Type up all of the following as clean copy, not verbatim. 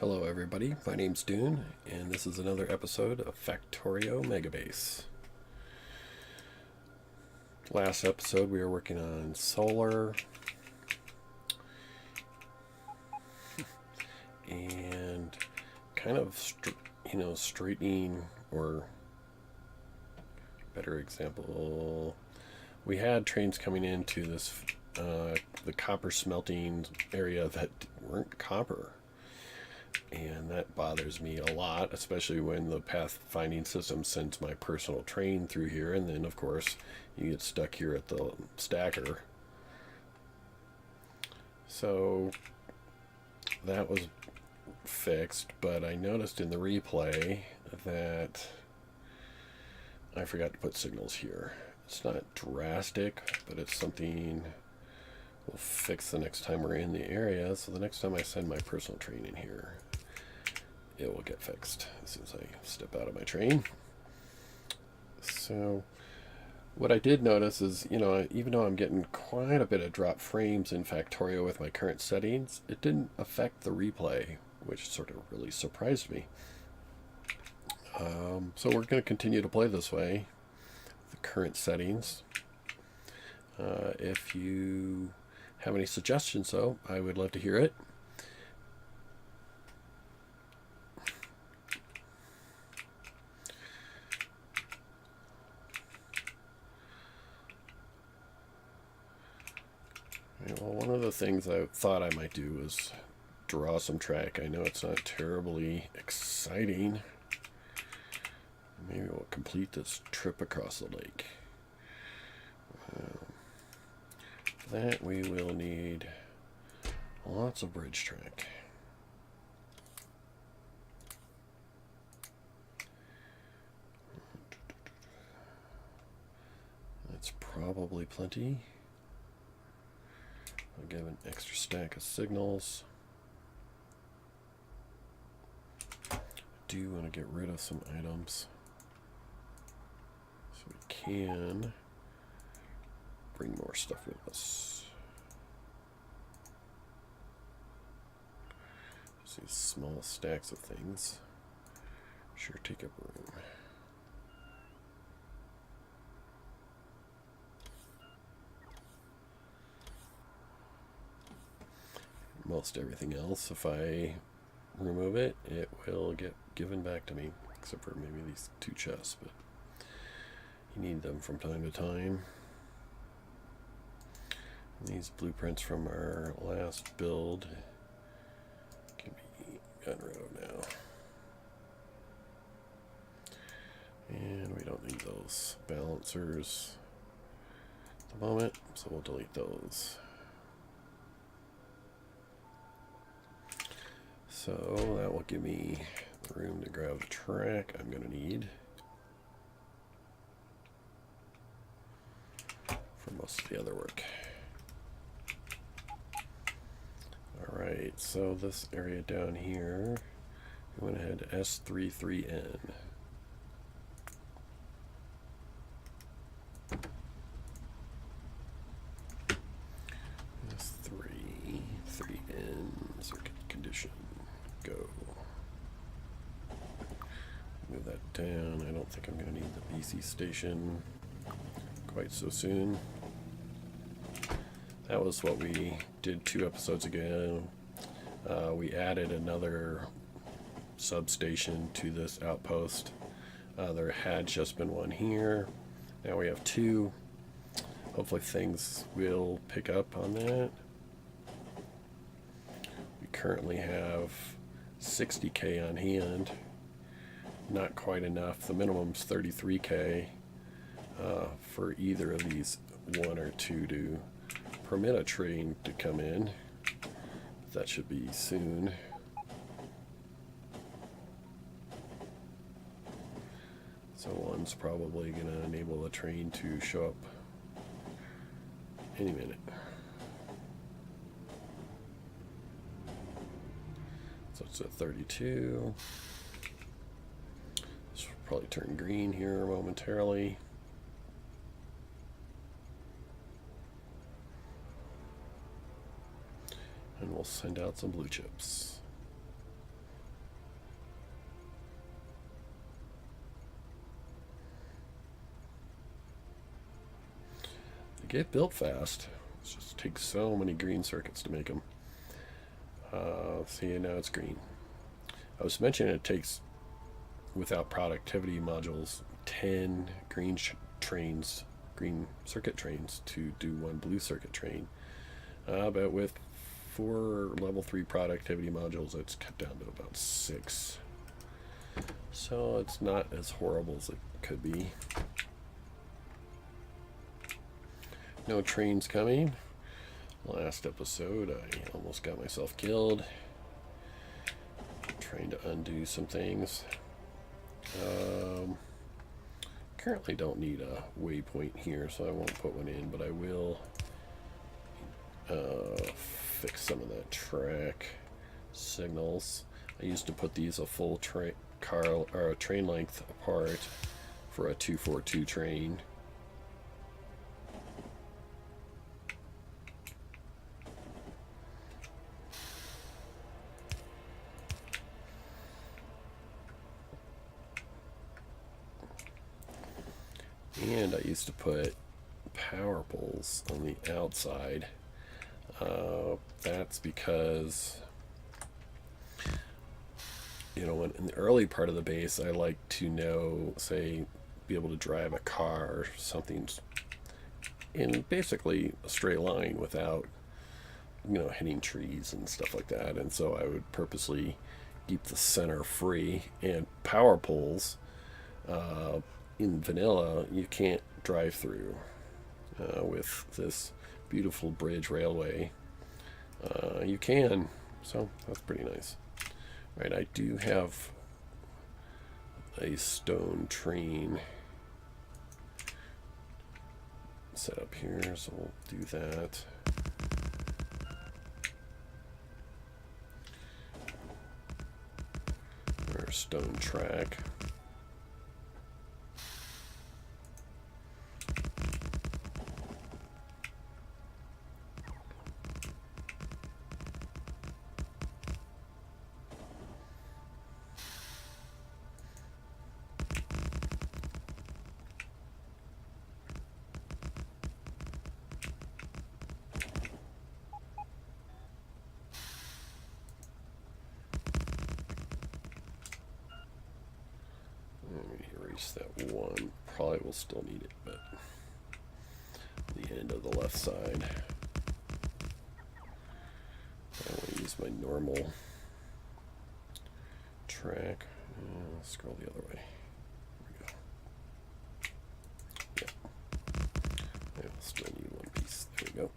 Hello everybody, my name's Dune, and this is another episode of Factorio Megabase. Last episode we were working on solar and kind of straightening, or better example, we had trains coming into this the copper smelting area that weren't copper. And that bothers me a lot, especially when the pathfinding system sends my personal train through here, and then of course you get stuck here at the stacker. So that was fixed, but I noticed in the replay that I forgot to put signals here. It's not drastic, but it's something we'll fix the next time we're in the area. So the next time I send my personal train in here, it will get fixed as soon as I step out of my train. So what I did notice is, even though I'm getting quite a bit of drop frames in Factorio with my current settings, it didn't affect the replay, which sort of really surprised me. So we're going to continue to play this way, the current settings. If you have any suggestions, though, I would love to hear it. Well, one of the things I thought I might do was draw some track. I know it's not terribly exciting. Maybe we'll complete this trip across the lake. For that we will need lots of bridge track. That's probably plenty. I'll give an extra stack of signals. I do want to get rid of some items so we can bring more stuff with us. Just these small stacks of things sure take up room. Most everything else, if I remove it, it will get given back to me, except for maybe these two chests, but you need them from time to time. And these blueprints from our last build can be gotten rid of now. And we don't need those balancers at the moment, so we'll delete those. So that will give me room to grab the track I'm going to need for most of the other work. Alright, so this area down here, we went ahead to S33N. S33N, circuit condition. Go. Move that down. I don't think I'm going to need the BC station quite so soon. That was what we did 2 episodes ago. We added another substation to this outpost. There had just been one here. Now we have 2. Hopefully things will pick up on that. We currently have 60K on hand. Not quite enough. The minimum's 33K for either of these 1 or 2 to permit a train to come in. That should be soon. So one's probably going to enable the train to show up any minute. So it's at 32. This will probably turn green here momentarily. And we'll send out some blue chips. get built fast. It just takes so many green circuits to make them. See, now it's green. I was mentioning it takes, without productivity modules, 10 green circuit trains to do one blue circuit train. But with 4 level 3 productivity modules, it's cut down to about 6. So it's not as horrible as it could be. No trains coming. Last episode, I almost got myself killed. Trying to undo some things. Currently don't need a waypoint here, so I won't put one in, but I will fix some of that track signals. I used to put these a full train length apart for a 242 train. And I used to put power poles on the outside. That's because, you know, in the early part of the base, I like to know, say, be able to drive a car or something in basically a straight line without, you know, hitting trees and stuff like that. And so I would purposely keep the center free. And power poles, in vanilla, you can't drive through. With this beautiful bridge railway, you can, so that's pretty nice. All right, I do have a stone train set up here, so we'll do that. Or a stone track. That one probably will still need it, but the end of the left side, I want to use my normal track. Scroll the other way. There we go. Yeah, I will still need one piece. There we go.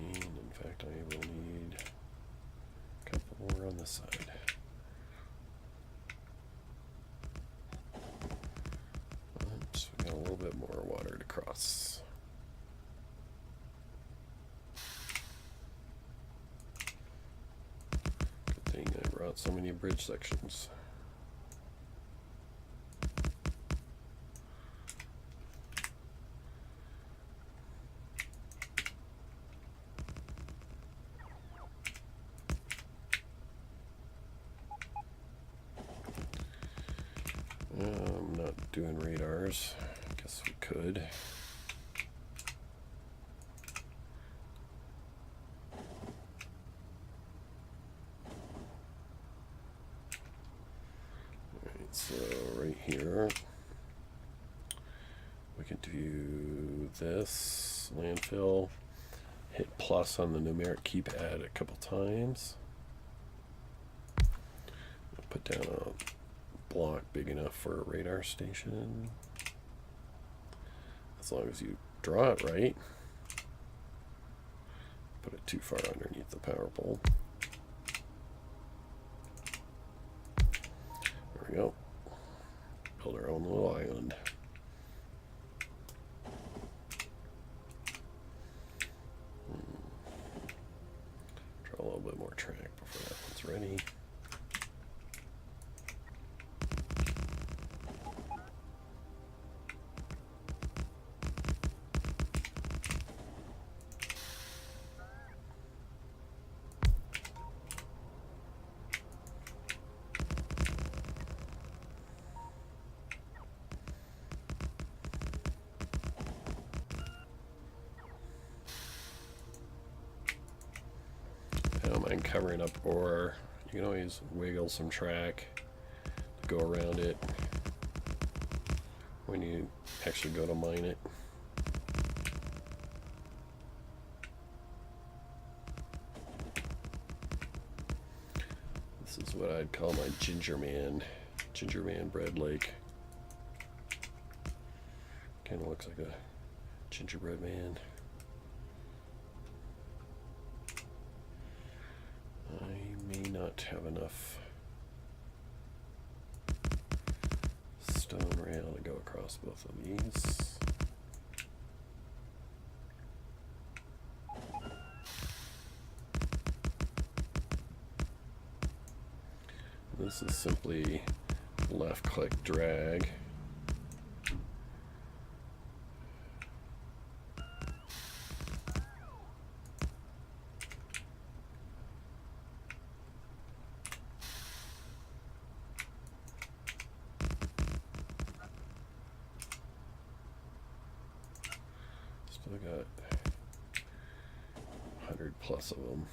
And in fact, I will need a couple more on this side. A little bit more water to cross. Good thing I brought so many bridge sections. I'm not doing radars. I guess we could. Alright, so right here we can do this landfill, hit plus on the numeric keypad a couple times. Put down a block big enough for a radar station, as long as you draw it right. Put it too far underneath the power pole. There we go. Build our own little island. Draw a little bit more track before that one's ready. covering up ore. You can always wiggle some track to go around it when you actually go to mine it. This is what I'd call my ginger man bread lake. Kind of looks like a gingerbread man. I may not have enough stone rail to go across both of these. This is simply left click drag. Still got 100 plus of them.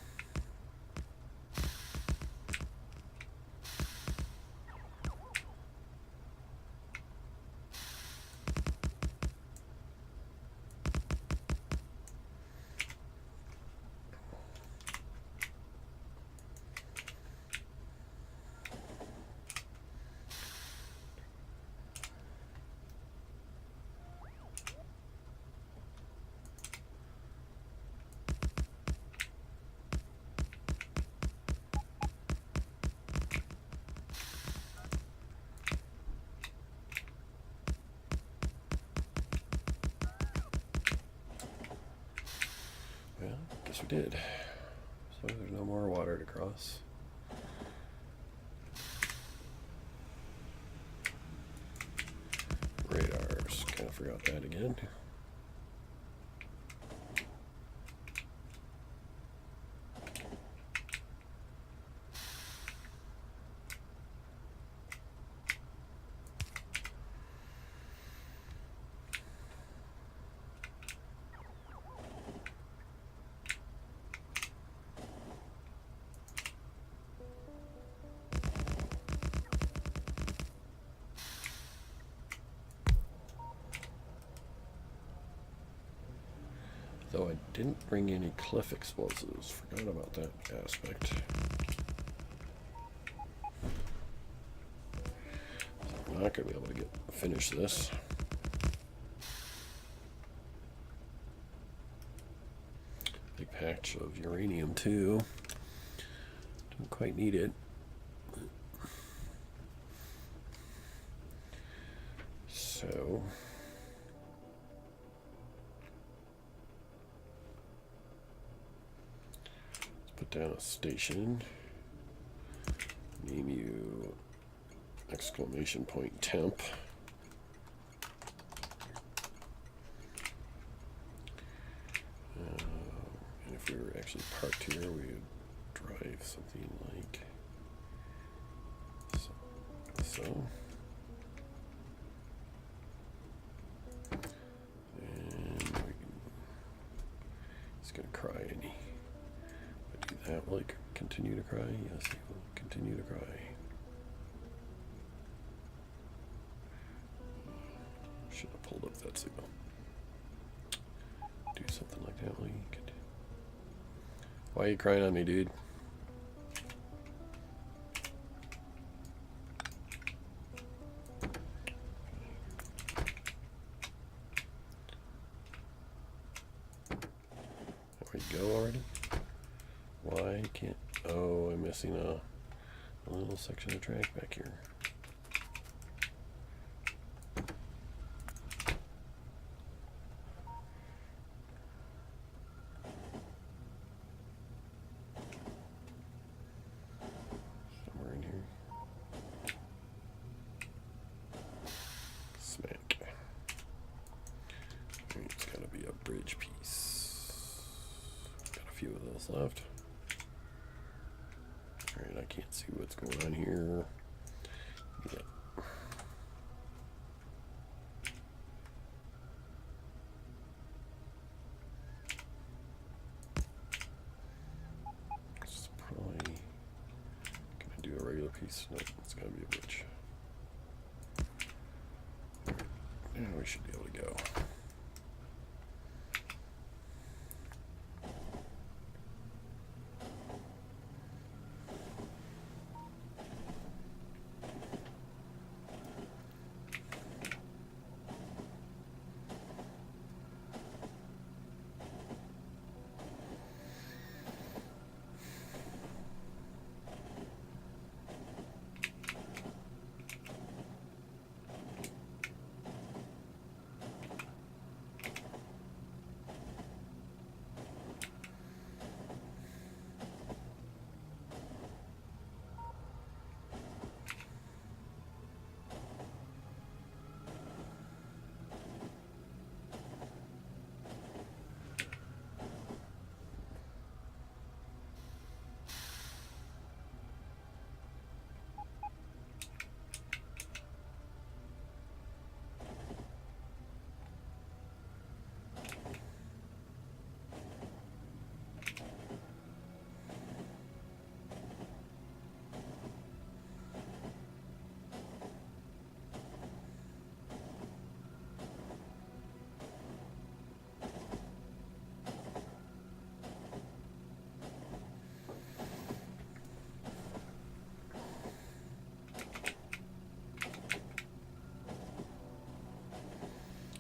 Guess we did. So there's no more water to cross. Radars. Kind of forgot that again. Though I didn't bring any cliff explosives. Forgot about that aspect. So we're not going to be able to finish this. Big patch of uranium too. Don't quite need it. So put down a station. Name you exclamation point temp. And if we were actually parked here, we would drive something like so. And he's gonna cry, isn't he? That will continue to cry? Yes, he will continue to cry. Should have pulled up that signal. Do something like that while you could. Why are you crying on me, dude? There we go already. Why can't... Oh, I'm missing a little section of track back here. Somewhere in here. Smack. It's got to be a bridge piece. Got a few of those left. Alright, I can't see what's going on here. Yeah. It's probably do a regular piece? No, it's gotta be a bridge. Yeah, we should be able to go.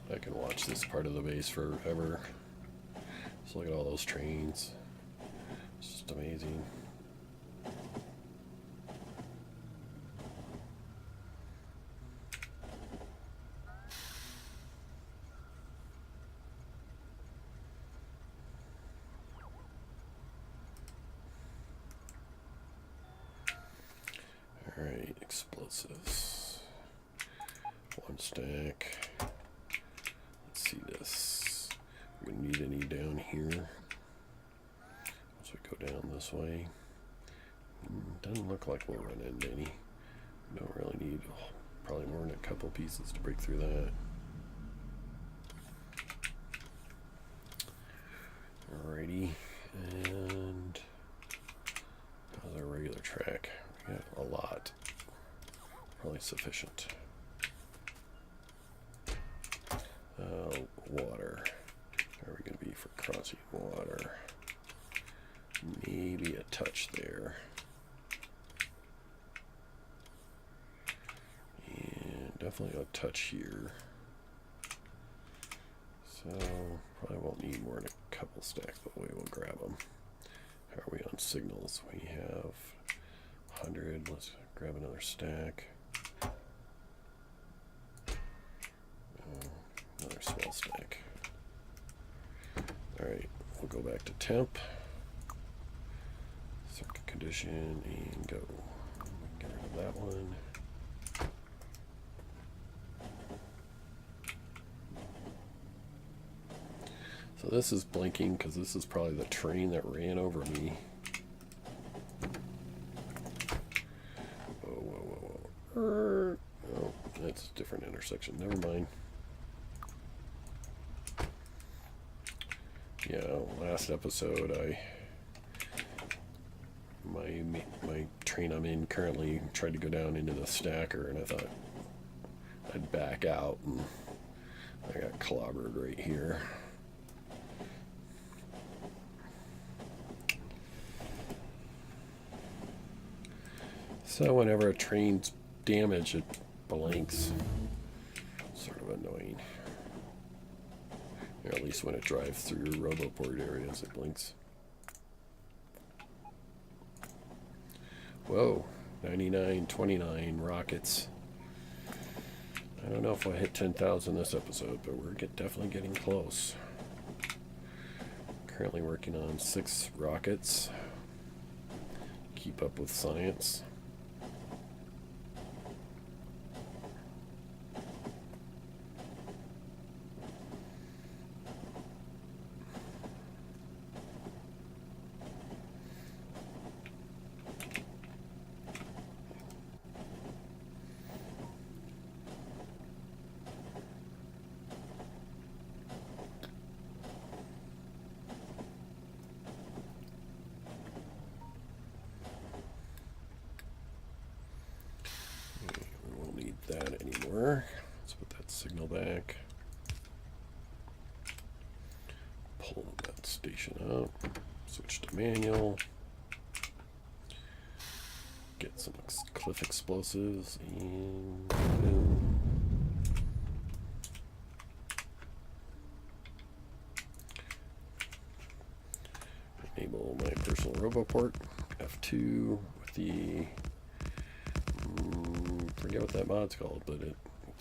I can watch this part of the base forever. Just look at all those trains. It's just amazing. Alright, explosives. One stack. Let's see this. We're gonna need any down here. As we go down this way. Doesn't look like we'll run into any. We don't really need probably more than a couple pieces to break through that. Alrighty, and how's our regular track? We got a lot. Probably sufficient. Water. How are we going to be for crossing water? Maybe a touch there. And definitely a touch here. So probably won't need more than a couple stacks, but we will grab them. How are we on signals? We have 100. Let's grab another stack. Another small stack. Alright, we'll go back to temp. Circuit condition and go. Get rid of that one. So this is blinking because this is probably the train that ran over me. Whoa, whoa, whoa, whoa. Oh, that's a different intersection. Never mind. Yeah, last episode my train I'm in currently tried to go down into the stacker, and I thought I'd back out, and I got clobbered right here. So whenever a train's damaged, it blinks. Sort of annoying. Or at least when it drives through roboport areas, it blinks. Whoa, 99.29 rockets. I don't know if I'll hit 10,000 this episode, but we're definitely getting close. Currently working on 6 rockets. Keep up with science. anymore. Let's put that signal back. Pull that station up. Switch to manual. Get some cliff explosives and boom. Enable my personal roboport. F2 with the forget what that mod's called, but it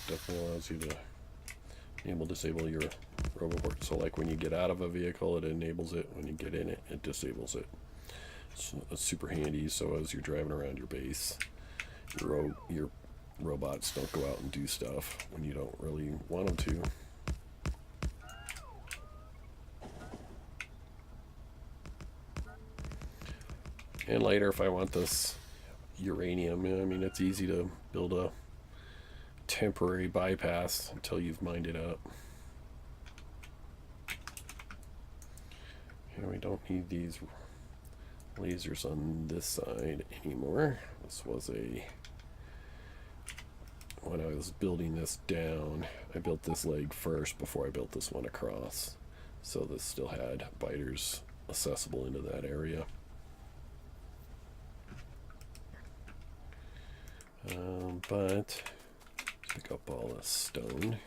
definitely allows you to disable your roboport. So like when you get out of a vehicle, it enables it. When you get in it, it disables it. So it's super handy. So as you're driving around your base, your robots don't go out and do stuff when you don't really want them to. And later, if I want this uranium, I mean, it's easy to build a temporary bypass until you've mined it up. And we don't need these lasers on this side anymore. This was when I was building this down, I built this leg first before I built this one across. So this still had biters accessible into that area. But pick up all this stone.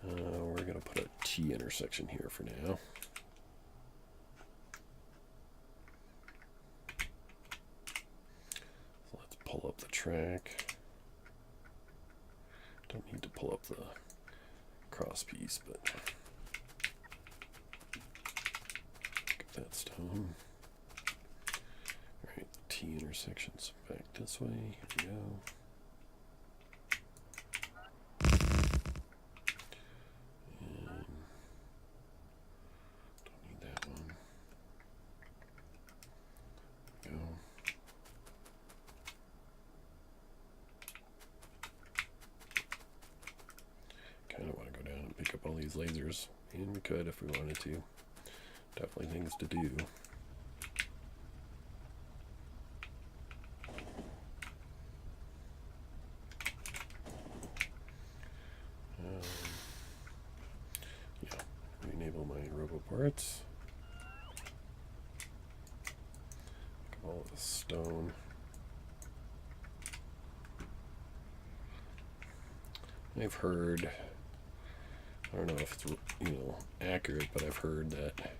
We're going to put a T intersection here for now. So let's pull up the track. Don't need to pull up the cross piece, but get that stone. Alright, the T intersections back this way. Here we go. All these lasers, and we could if we wanted to. Definitely things to do. Yeah, enable my roboparts. All this stone. I've heard, I don't know if it's accurate, but I've heard that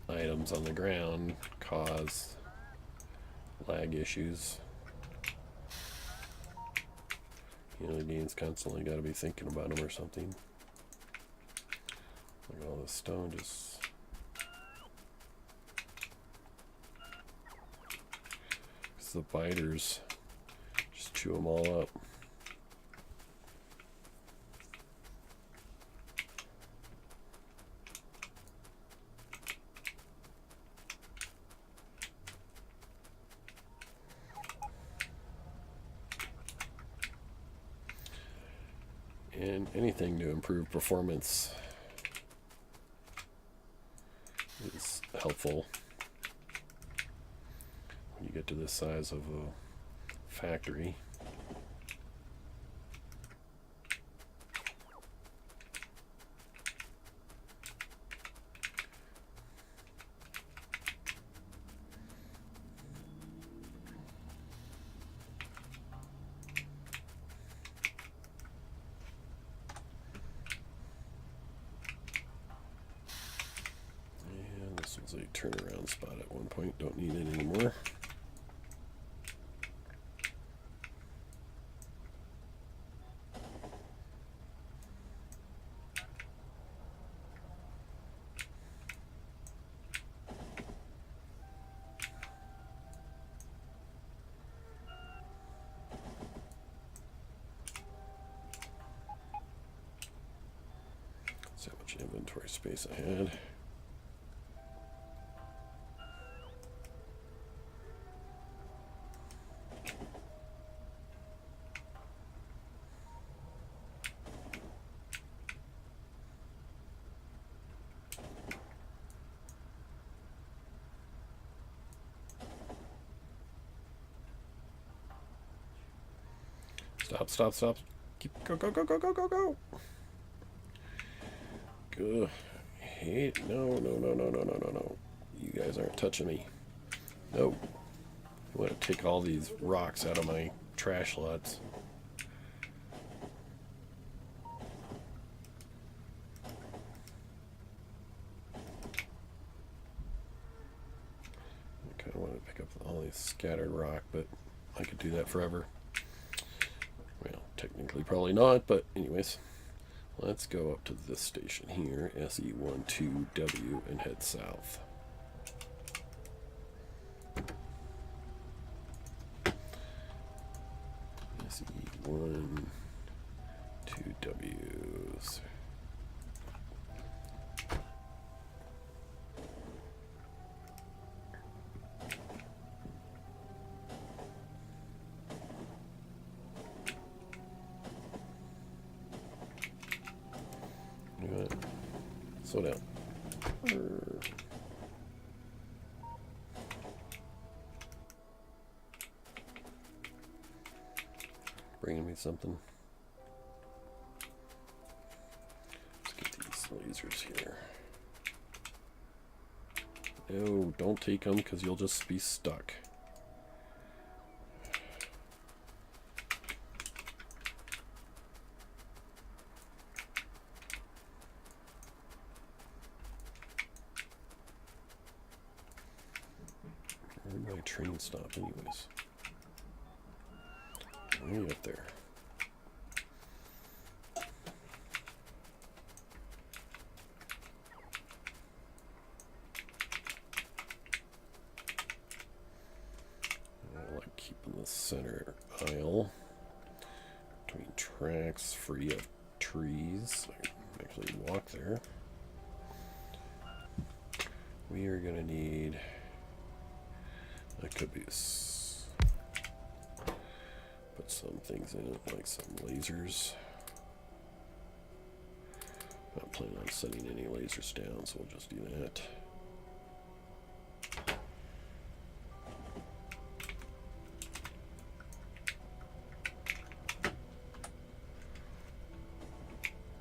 items on the ground cause lag issues. The game's constantly got to be thinking about them or something. Look at all this stone just. Because the biters just chew them all up. And anything to improve performance is helpful when you get to this size of a factory. This was a turnaround spot at one point. Don't need it anymore. That's how much inventory space I had. Stop, stop, stop. Keep, go, go, go, go, go, go, go. Go. Hey, no, no, no, no, no, no, no, no. You guys aren't touching me. Nope. You want to take all these rocks out of my trash lots. I kind of want to pick up all these scattered rock, but I could do that forever. Well, technically probably not, but anyways. Let's go up to this station here, SE12W, and head south. SE12Ws. Slow down. Bringing me something. Let's get these lasers here. No, don't take them because you'll just be stuck. Where'd my train stop anyways? Way up there. I like keeping the center aisle between tracks free of trees. I can actually walk there. We are going to need a caboose. Put some things in it, like some lasers. Not planning on setting any lasers down, so we'll just do that.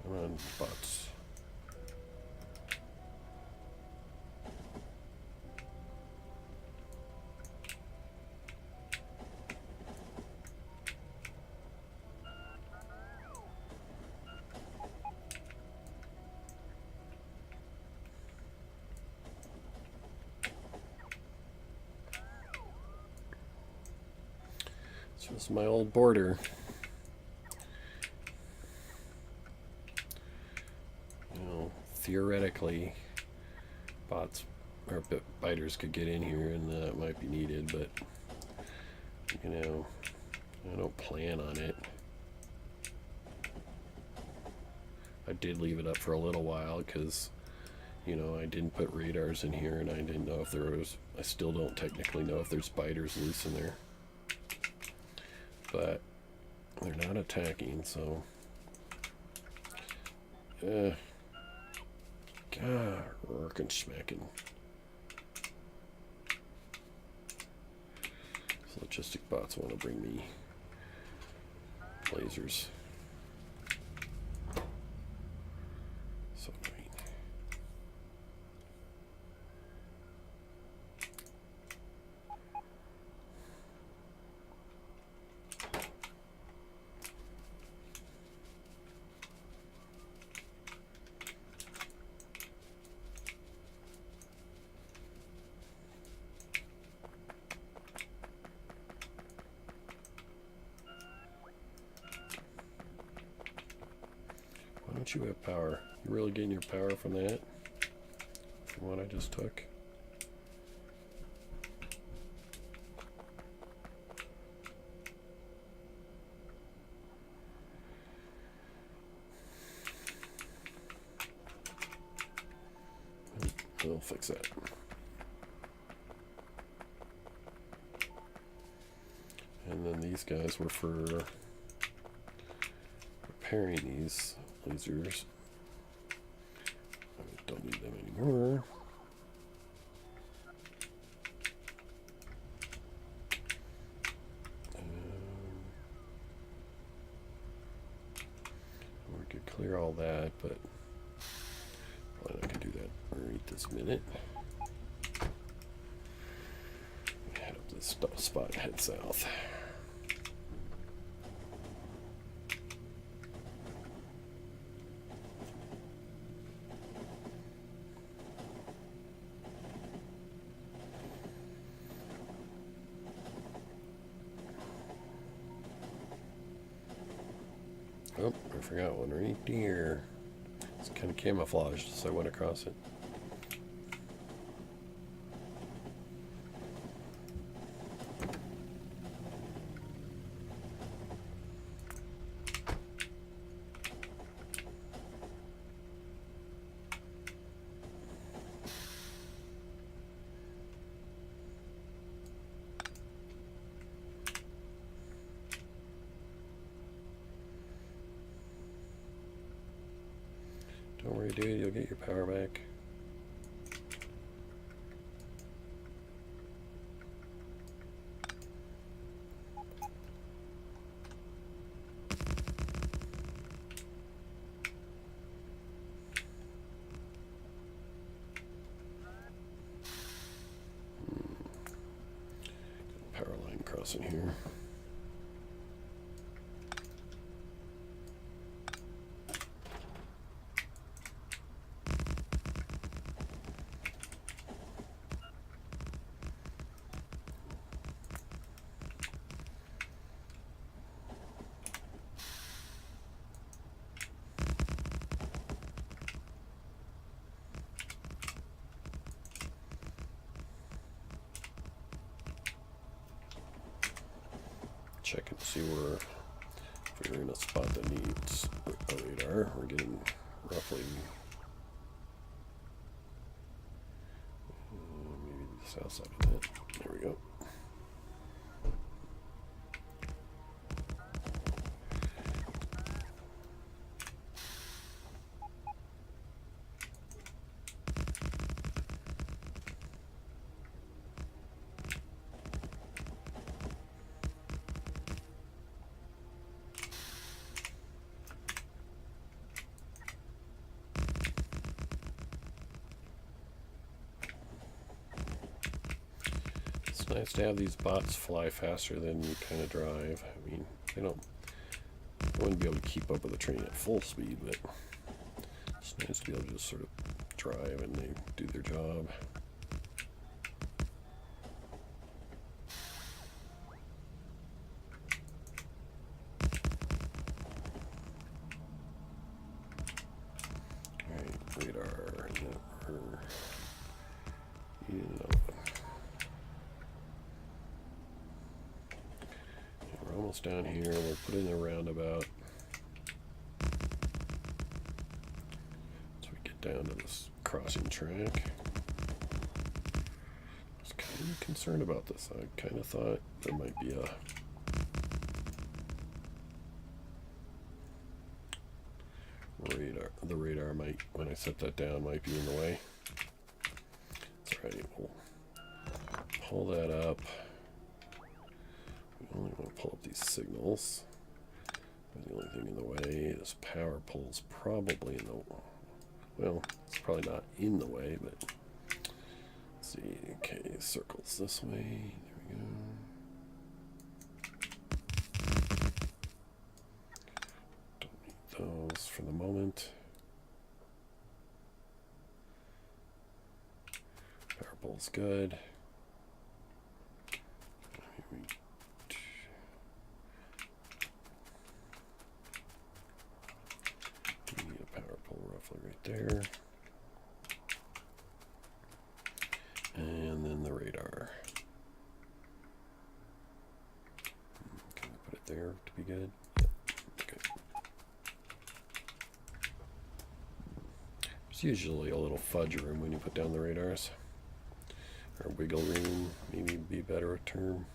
Come on, bots. This is my old border. You know, theoretically, bots or biters could get in here and that might be needed, but you know, I don't plan on it. I did leave it up for a little while because, you know, I didn't put radars in here and I didn't know if there was, I still don't technically know if there's spiders loose in there. But they're not attacking, so God, working smacking. So logistic bots want to bring me lasers. So annoying. Why don't you have power? You really getting your power from that? From what I just took? We'll fix that. And then these guys were for repairing these lasers. I don't need them anymore. clear all that, but probably not gonna do that right this minute. Head up this spot and head south. Oh, I forgot one right here. It's kind of camouflaged, so I went across it. Don't worry, dude, you'll get your power back. Power line crossing here. Checking to see where, if we're in a spot that needs a radar. We're getting roughly maybe the south side of that. There we go. It's nice to have these bots fly faster than you kind of drive. I mean, they wouldn't be able to keep up with the train at full speed, but it's nice to be able to just sort of drive and they do their job. Alright, radar. We're almost down here. We'll put in a roundabout. So we get down to this crossing track. I was kind of concerned about this. I kind of thought there might be a radar. The radar might, when I set that down, might be in the way. That's right. We'll pull that up. We only want to pull up these signals. The only thing in the way is power poles. Probably in the, well, it's probably not in the way, but let's see. Okay, circles this way. There we go. Don't need those for the moment. Power pole's good. Right there, and then the radar. Can we put it there to be good? Yep. Okay. There's usually a little fudge room when you put down the radars, or wiggle room, maybe be a better term.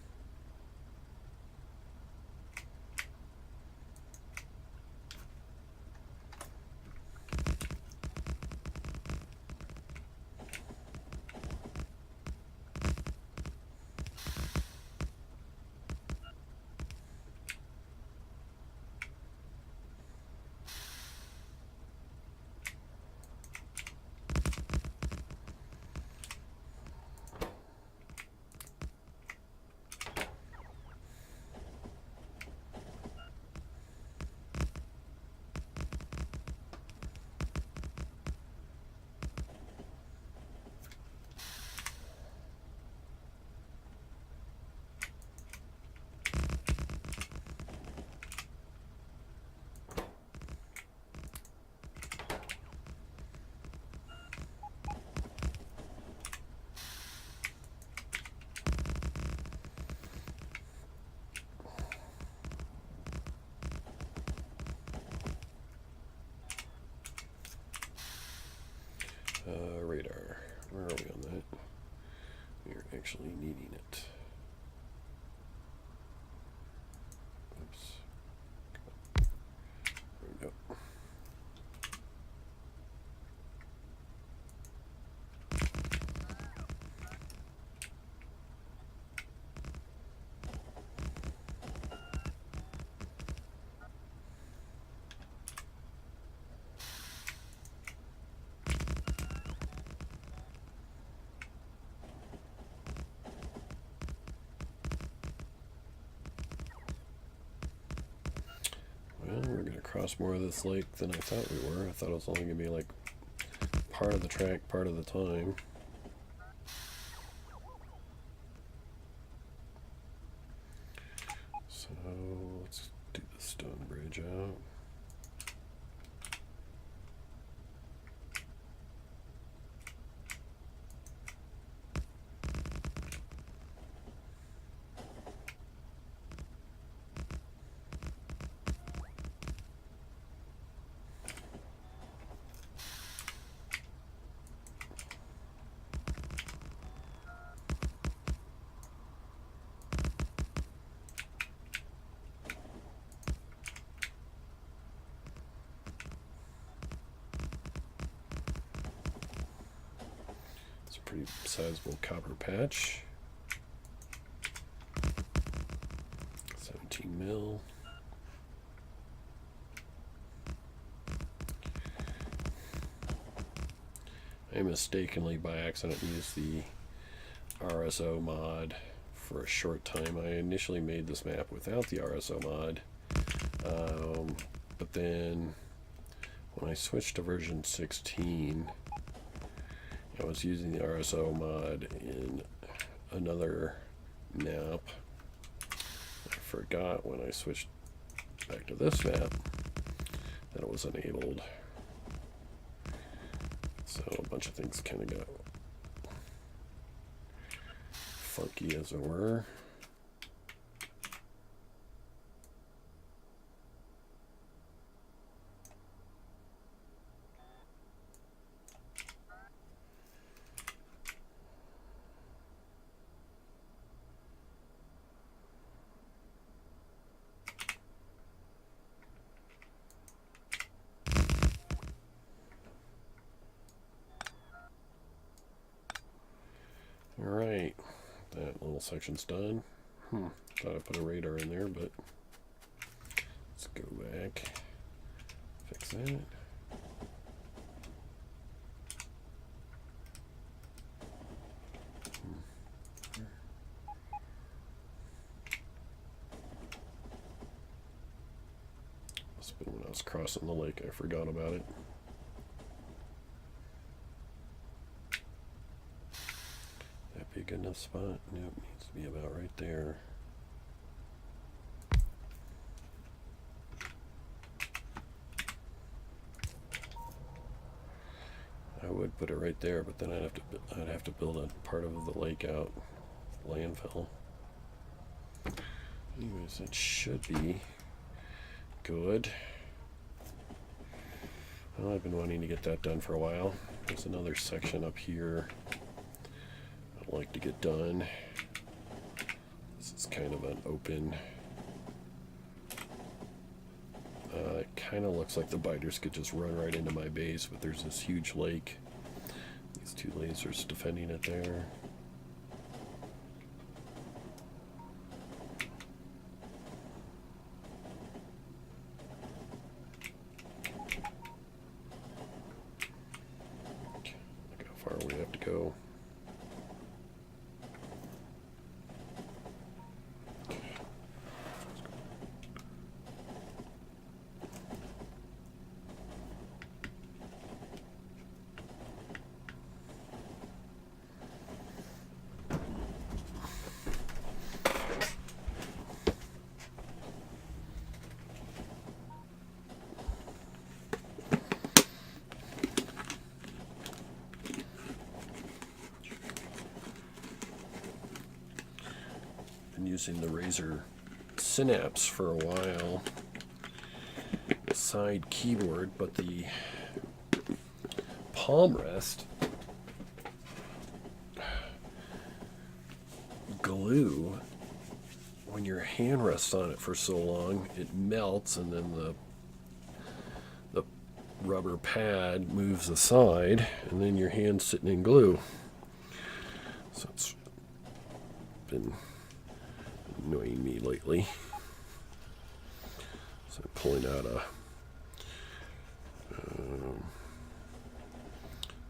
across more of this lake than I thought we were. I thought it was only going to be like part of the track, part of the time. So let's do the stone bridge out. Pretty sizable copper patch. 17 mil. I mistakenly by accident used the RSO mod for a short time. I initially made this map without the RSO mod, but then when I switched to version 16, I was using the RSO mod in another map. I forgot when I switched back to this map that it was enabled. So a bunch of things kind of got funky, as it were. Alright, that little section's done. Thought I put a radar in there, but let's go back, fix that. Must have been when I was crossing the lake, I forgot about it. Be a good enough spot. Nope, needs to be about right there. I would put it right there, but then I'd have to build a part of the lake out, landfill. Anyways, that should be good. Well, I've been wanting to get that done for a while. There's another section up here I'd like to get done. This is kind of an open. It kind of looks like the biters could just run right into my base, but there's this huge lake. These two lasers defending it there. Look how far we have to go. Using the Razer Synapse for a while, side keyboard, but the palm rest glue, when your hand rests on it for so long, it melts, and then the rubber pad moves aside, and then your hand's sitting in glue. So it's been annoying me lately. So I'm pulling out a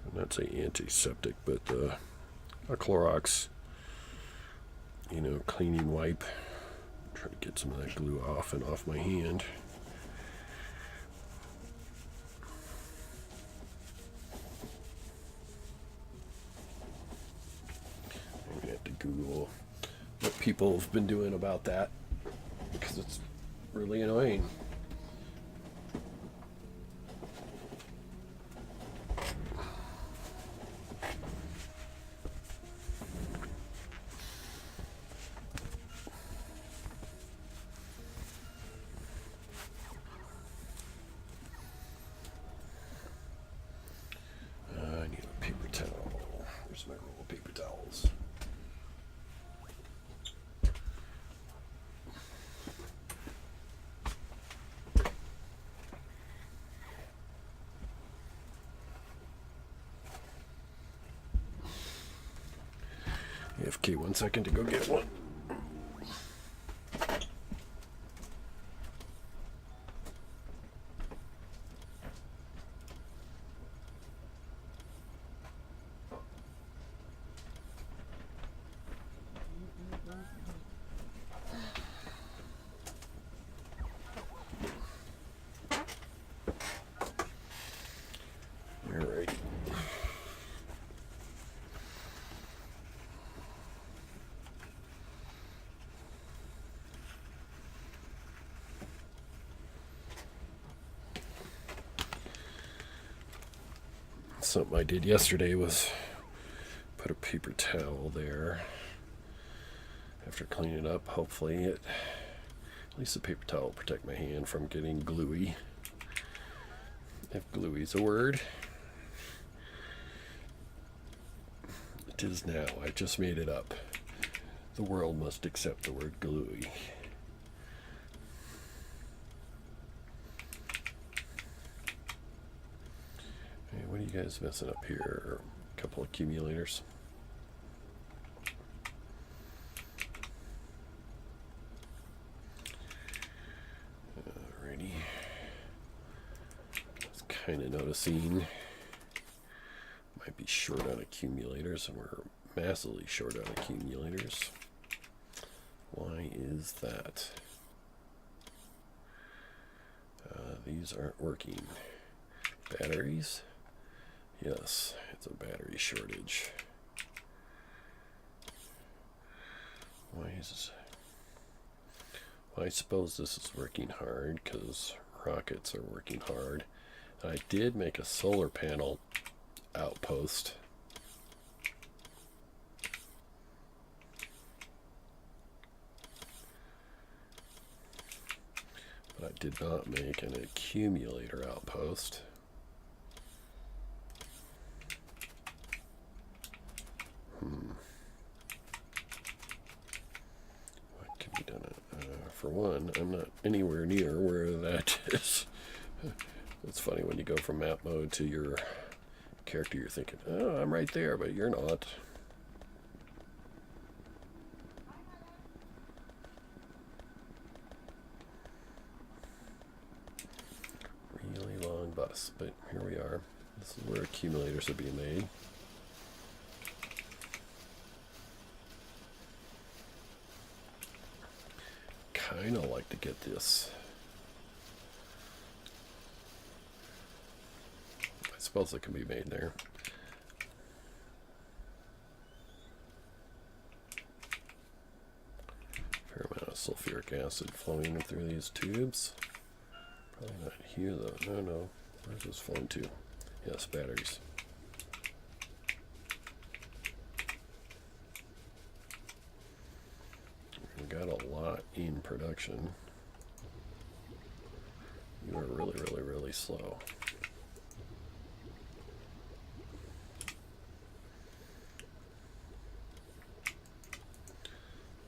I'm not saying antiseptic, but a Clorox, cleaning wipe. Try to get some of that glue off and off my hand. people have been doing about that because it's really annoying. I need a paper towel. Where's my roll of paper towels? AFK 1 second to go get one. Alright. Something I did yesterday was put a paper towel there after cleaning it up. Hopefully at least the paper towel will protect my hand from getting gluey, if gluey's a word. It is now. I just made it up. The world must accept the word gluey. Hey, what are you guys messing up here? A couple of accumulators. Alrighty. I was kind of noticing might be short on accumulators, and we're massively short on accumulators. Why is that? These aren't working. Batteries? Yes, it's a battery shortage. Why is... Well, I suppose this is working hard because rockets are working hard. I did make a solar panel outpost. But I did not make an accumulator outpost. What can be done? For one, I'm not anywhere near where that is. It's funny when you go from map mode to your character, you're thinking, oh, I'm right there, but you're not. Really long bus, but here we are. This is where accumulators are being made. Kind of like to get this. I suppose it can be made there. Fair amount of sulfuric acid flowing through these tubes. Probably not here though. No. Where's this flowing to? Yes, batteries. We got a lot in production. You are really slow.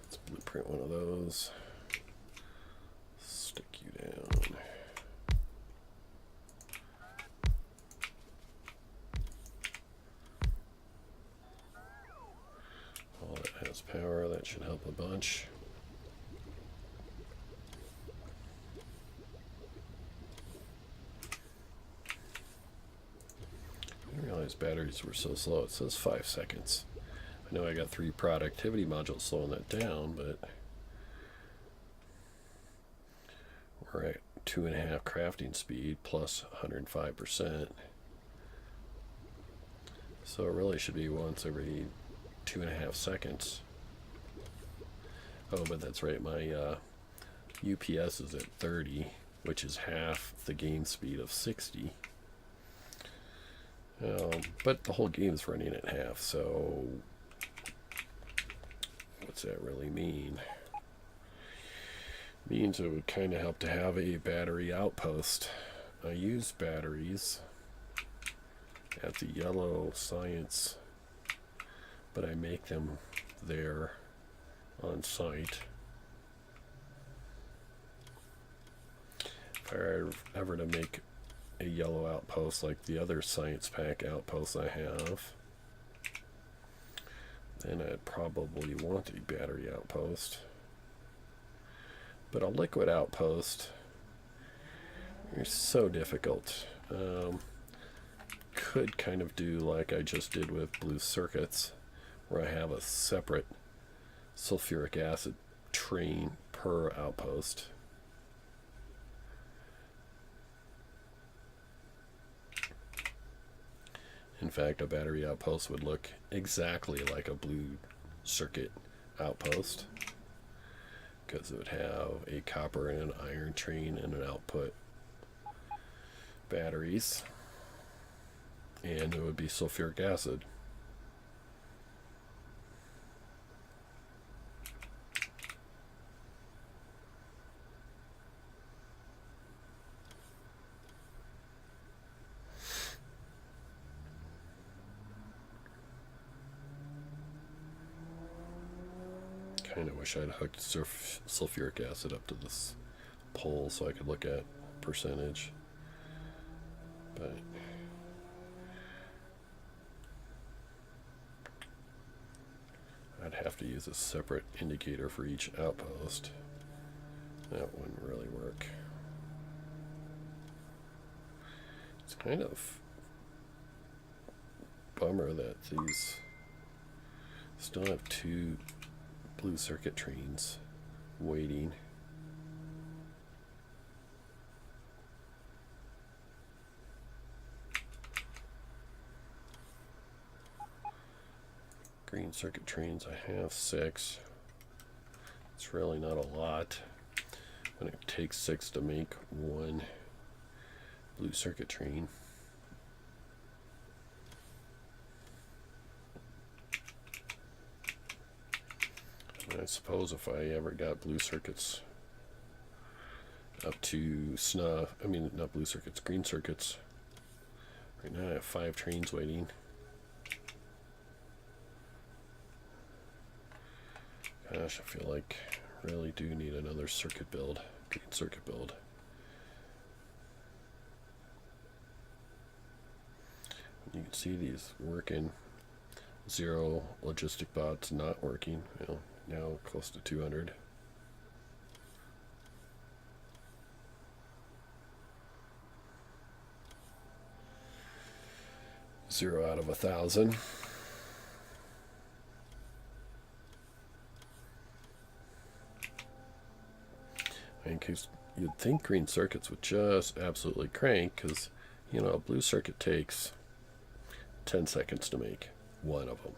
Let's blueprint one of those. Stick you down. All that has power. That should help a bunch. Batteries were so slow. It says 5 seconds. I know I got 3 productivity modules slowing that down, but we're at 2.5 crafting speed plus 105%. So it really should be once every 2.5 seconds. Oh, but that's right. My UPS is at 30, which is half the game speed of 60. But the whole game's running at half, so what's that really mean? It means it would kind of help to have a battery outpost. I use batteries at the yellow science, but I make them there on site. If I were ever to make a yellow outpost like the other science pack outposts I have, then I'd probably want a battery outpost. But a liquid outpost is so difficult. Could kind of do like I just did with blue circuits, where I have a separate sulfuric acid train per outpost. In fact, a battery outpost would look exactly like a blue circuit outpost, because it would have a copper and an iron train and an output batteries, and it would be sulfuric acid. Kind of wish I'd hooked sulfuric acid up to this pole so I could look at percentage, but I'd have to use a separate indicator for each outpost. That wouldn't really work. It's kind of bummer that these still have two blue circuit trains waiting. Green circuit trains, I have 6. It's really not a lot, but it takes 6 to make one blue circuit train. I suppose if I ever got blue circuits up to snuff, I mean not blue circuits, green circuits. Right now I have 5 trains waiting. Gosh, I feel like I really do need another circuit build, green circuit build. You can see these working. 0 logistic bots not working. Well, now close to 200. Zero out of 1,000. In case you'd think green circuits would just absolutely crank, because you know a blue circuit takes 10 seconds to make one of them,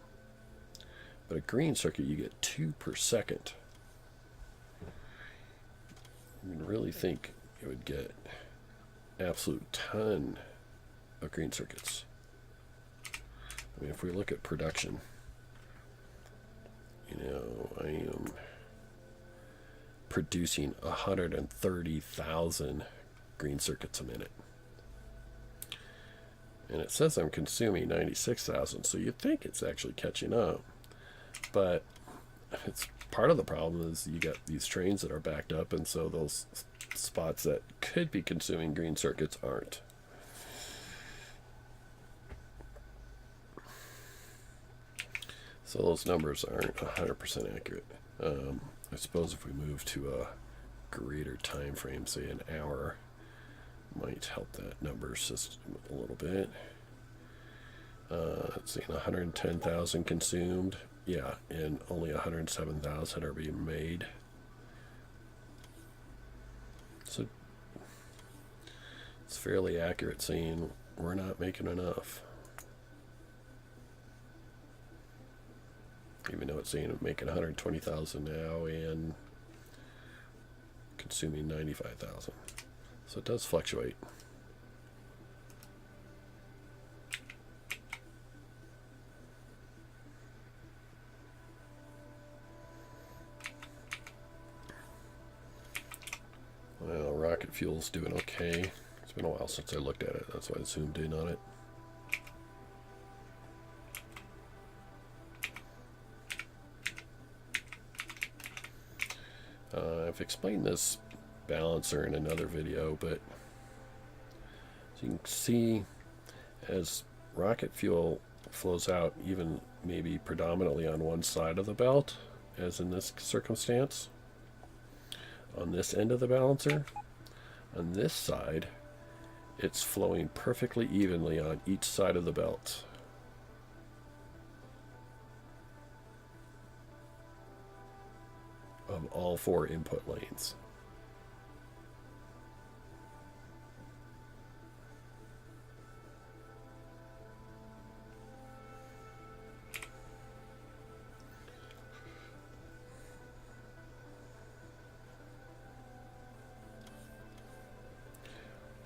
but a green circuit you get 2 per second. You really think it would get absolute ton of green circuits. I mean, if we look at production, you know, I am producing 130,000 green circuits a minute. And it says I'm consuming 96,000, so you'd think it's actually catching up. But it's part of the problem is you got these trains that are backed up, and so those spots that could be consuming green circuits aren't. So those numbers aren't 100% accurate. I suppose if we move to a greater time frame, say an hour, might help that number system a little bit. Let's see, 110,000 consumed. Yeah, and only 107,000 are being made. So it's fairly accurate saying we're not making enough. even though it's saying I'm making 120,000 now and consuming 95,000. So it does fluctuate. Well, rocket fuel's doing okay. It's been a while since I looked at it. That's why I zoomed in on it. I've explained this balancer in another video, but as you can see, as rocket fuel flows out, even maybe predominantly on one side of the belt, as in this circumstance, on this end of the balancer, on this side, it's flowing perfectly evenly on each side of the belt. Of all 4 input lanes.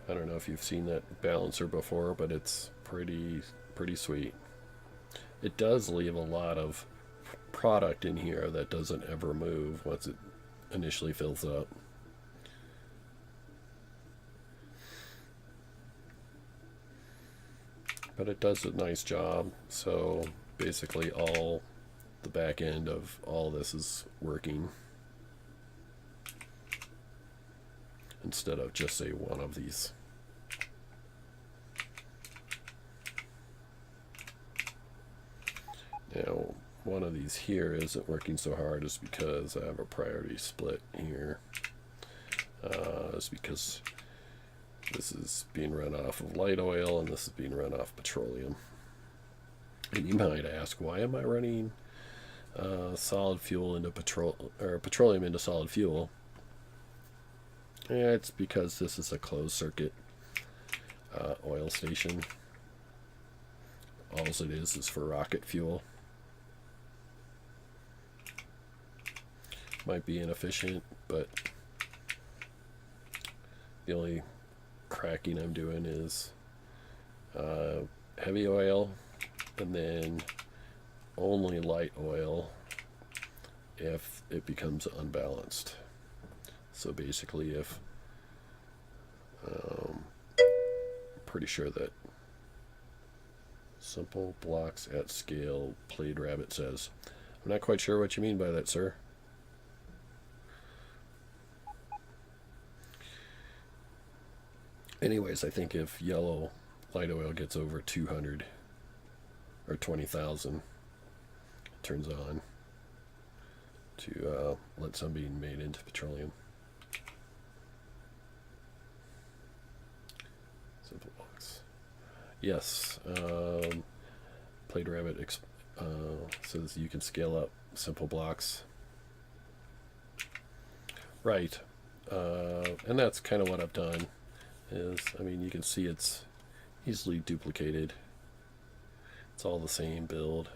I don't know if you've seen that balancer before, but it's pretty sweet. It does leave a lot of product in here that doesn't ever move once it initially fills up. But it does a nice job. So basically all the back end of all this is working instead of just say one of these. Now, one of these here isn't working so hard is because I have a priority split here. It's because this is being run off of light oil and this is being run off petroleum. And you might ask, why am I running solid fuel into petroleum into solid fuel? Yeah, it's because this is a closed circuit oil station. All it is for rocket fuel. Might be inefficient, but the only cracking I'm doing is heavy oil and then only light oil if it becomes unbalanced. So basically, if pretty sure that simple blocks at scale, Played Rabbit says. I'm not quite sure what you mean by that, sir. Anyways, I think if yellow light oil gets over 200 or 20,000, it turns on to let some be made into petroleum. Simple blocks. Yes, Played Rabbit says you can scale up simple blocks. Right, and that's kind of what I've done. I mean, you can see it's easily duplicated. It's all the same build.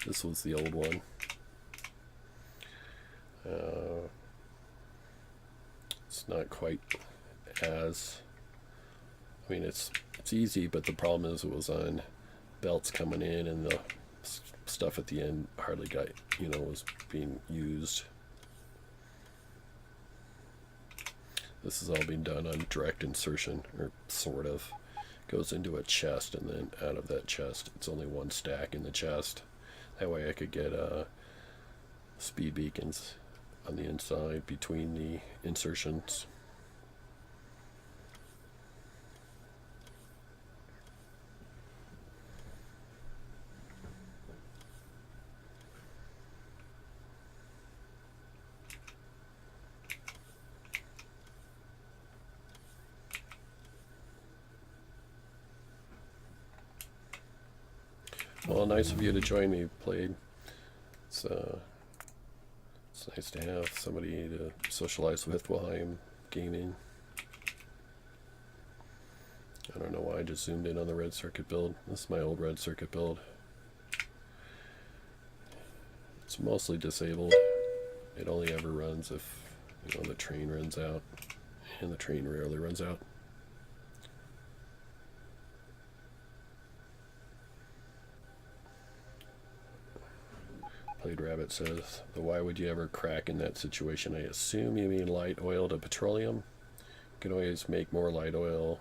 This was the old one. It's not quite as, I mean, it's easy, but the problem is it was on belts coming in and the stuff at the end hardly got, was being used. This is all being done on direct insertion, or sort of. Goes into a chest, and then out of that chest, it's only one stack in the chest. That way I could get speed beacons on the inside between the insertions. Well, nice of you to join me, Played. It's nice to have somebody to socialize with while I'm gaming. I don't know why I just zoomed in on the red circuit build. This is my old red circuit build. It's mostly disabled. It only ever runs if the train runs out, and the train rarely runs out. Played Rabbit says, why would you ever crack in that situation? I assume you mean light oil to petroleum. You can always make more light oil.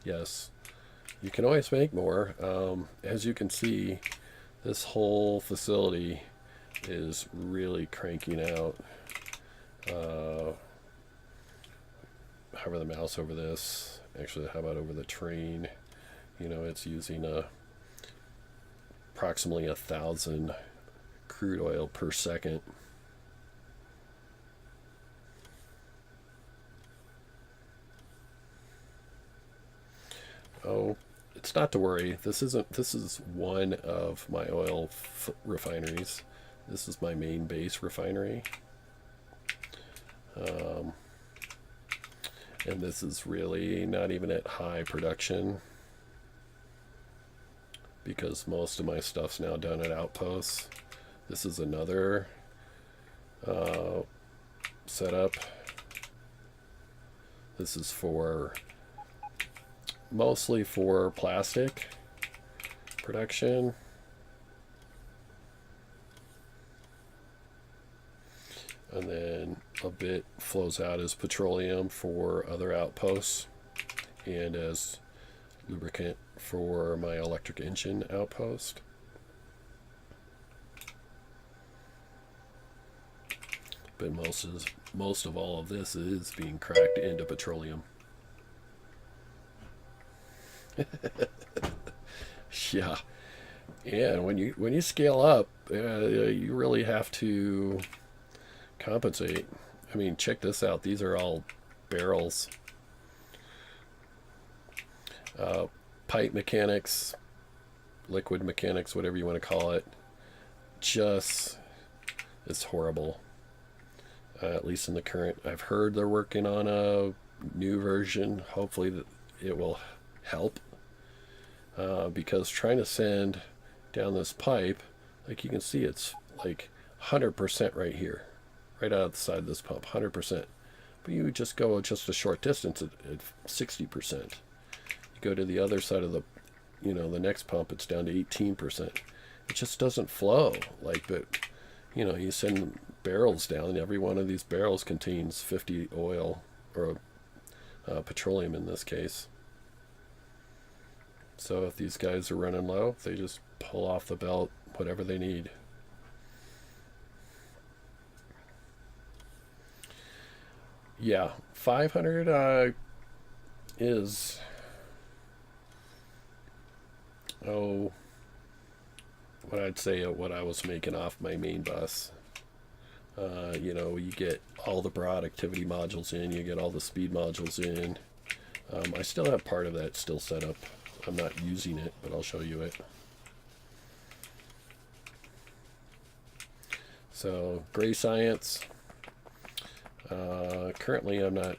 Yes, you can always make more. As you can see, this whole facility is really cranking out. Hover the mouse over this. Actually, how about over the train? It's using approximately 1,000 crude oil per second. Oh, it's not to worry. This is one of my oil refineries. This is my main base refinery. And this is really not even at high production, because most of my stuff's now done at outposts. This is another setup. This is mostly for plastic production. And then a bit flows out as petroleum for other outposts and as lubricant for my electric engine outpost. But most of all of this is being cracked into petroleum. Yeah. Yeah, and when you scale up, you really have to compensate. I mean, check this out. These are all barrels. Pipe mechanics, liquid mechanics, whatever you want to call it, just is horrible. At least in the current. I've heard they're working on a new version. Hopefully that it will help. Because trying to send down this pipe, like you can see, it's like 100% right here. Right out the side of this pump, 100%. But you just go just a short distance at 60%. You go to the other side of the next pump, it's down to 18%. It just doesn't flow. But you send barrels down, and every one of these barrels contains 50 oil, or petroleum in this case. So if these guys are running low, they just pull off the belt whatever they need. Yeah, 500 is what I'd say what I was making off my main bus. You get all the broad activity modules in, you get all the speed modules in. I still have part of that still set up. I'm not using it, but I'll show you it. So, Gray Science. Currently I'm not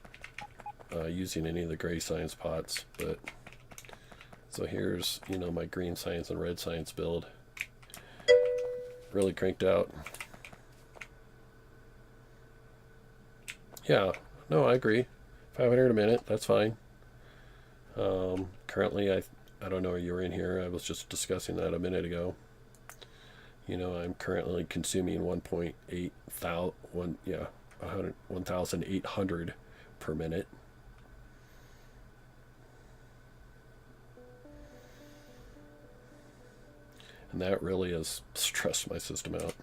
using any of the Gray Science pots, but so here's my Green Science and Red Science build. Really cranked out. Yeah, no, I agree. 500 a minute, that's fine. Currently I don't know if you were in here. I was just discussing that a minute ago. I'm currently consuming 1,800 per minute. And that really has stressed my system out.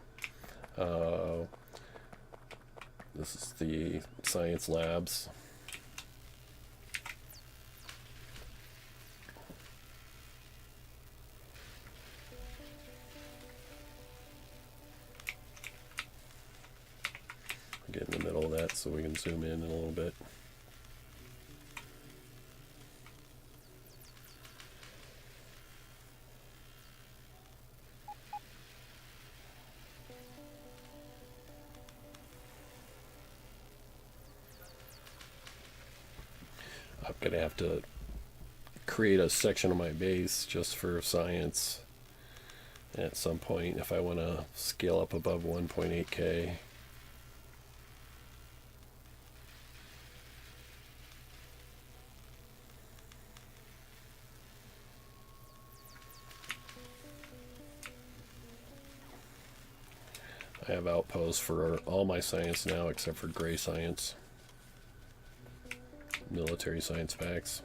This is the science labs. Get in the middle of that so we can zoom in a little bit. I'm going to have to create a section of my base just for science. at some point if I want to scale up above 1.8K. I have outposts for all my science now except for gray science. Military science packs.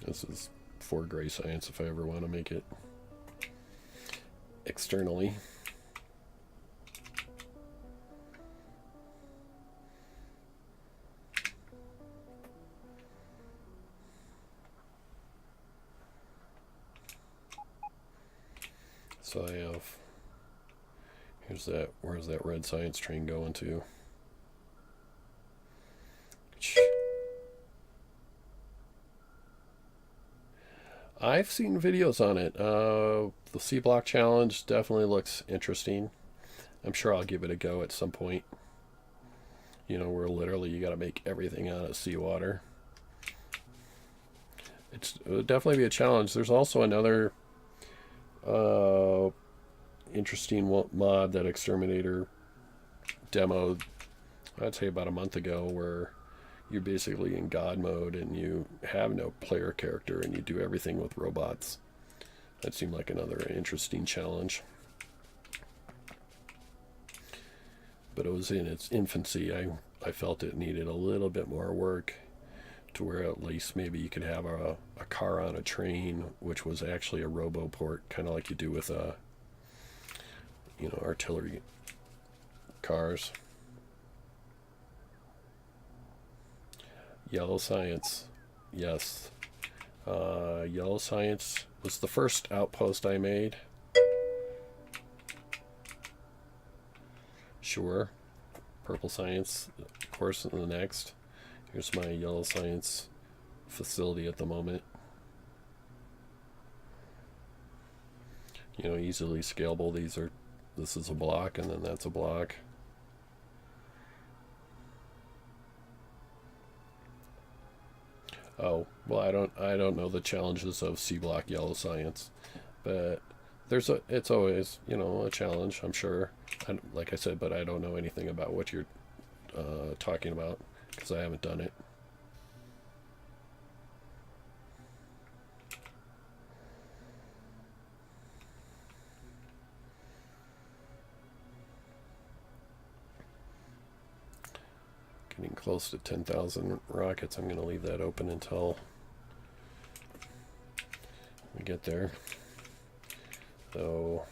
This is for gray science if I ever want to make it externally. So I have, here's that, where's that red science train going to? I've seen videos on it. The C block challenge definitely looks interesting. I'm sure I'll give it a go at some point. You know, where literally you got to make everything out of seawater. It would definitely be a challenge. There's also another interesting mod that Exterminator demoed, I'd say about a month ago, where you're basically in God mode and you have no player character and you do everything with robots. That seemed like another interesting challenge. But it was in its infancy. I felt it needed a little bit more work to where at least maybe you could have a car on a train, which was actually a roboport, kind of like you do with artillery cars. Yellow science, yes. Yellow science was the first outpost I made. Sure. Purple science, of course, in the next. Here's my yellow science facility at the moment. You know, easily scalable. This is a block and then that's a block. Oh, well, I don't know the challenges of C block yellow science, but it's always, a challenge, I'm sure. Like I said, but I don't know anything about what you're talking about because I haven't done it. Getting close to 10,000 rockets. I'm going to leave that open until we get there. So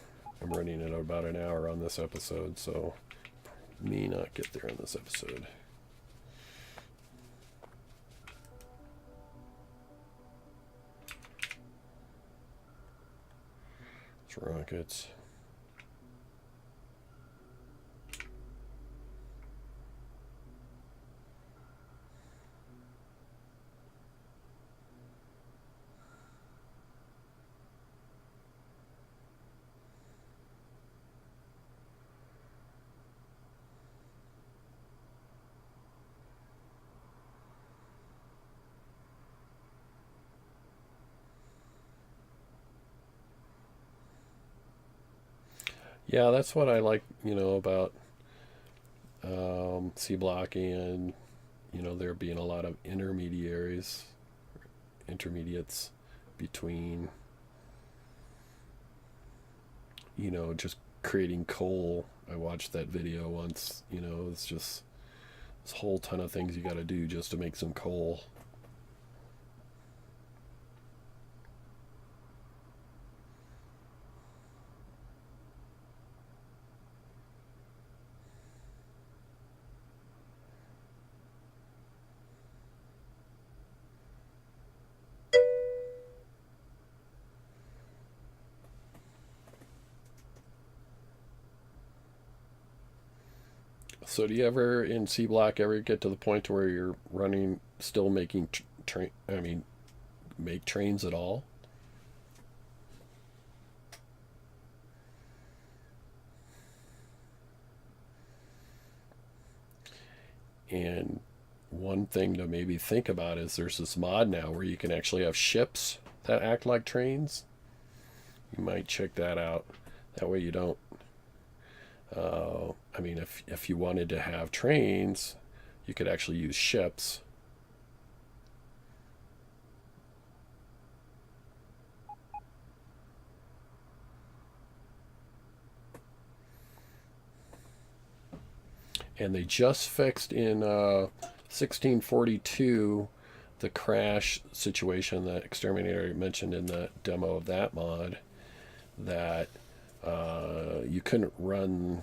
I'm running at about an hour on this episode, so may not get there on this episode. It's rockets. Yeah, that's what I like, about C block and, there being a lot of intermediates between, just creating coal. I watched that video once, it's just this whole ton of things you got to do just to make some coal. So do you ever in C block ever get to the point where you're running, still making make trains at all? And one thing to maybe think about is there's this mod now where you can actually have ships that act like trains. You might check that out. That way you don't. I mean, if you wanted to have trains, you could actually use ships. And they just fixed in 1642 the crash situation that Exterminator mentioned in the demo of that mod, that you couldn't run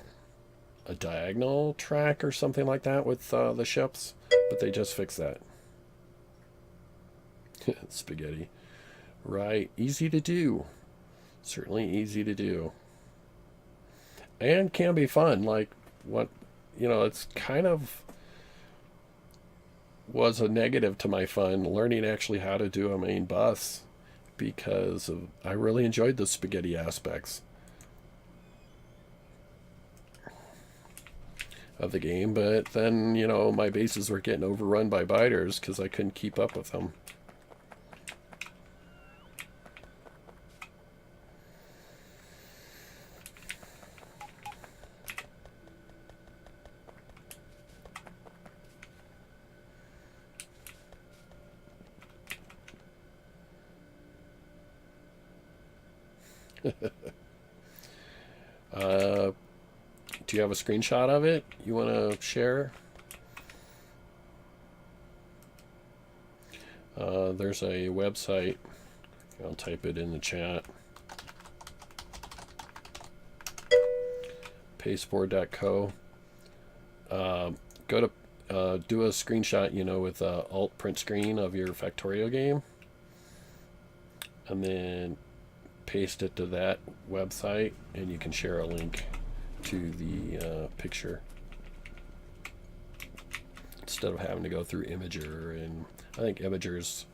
a diagonal track or something like that with the ships, but they just fixed that. Spaghetti. Right, easy to do. Certainly easy to do. And can be fun. Like, what, it's kind of was a negative to my fun learning actually how to do a main bus, because I really enjoyed the spaghetti aspects of the game, but then, my bases were getting overrun by biters because I couldn't keep up with them. Do you have a screenshot of it you want to share? There's a website. I'll type it in the chat. Pasteboard.co. Go to do a screenshot, with alt print screen of your Factorio game, and then paste it to that website, and you can share a link to the picture instead of having to go through Imager. And I think Imager's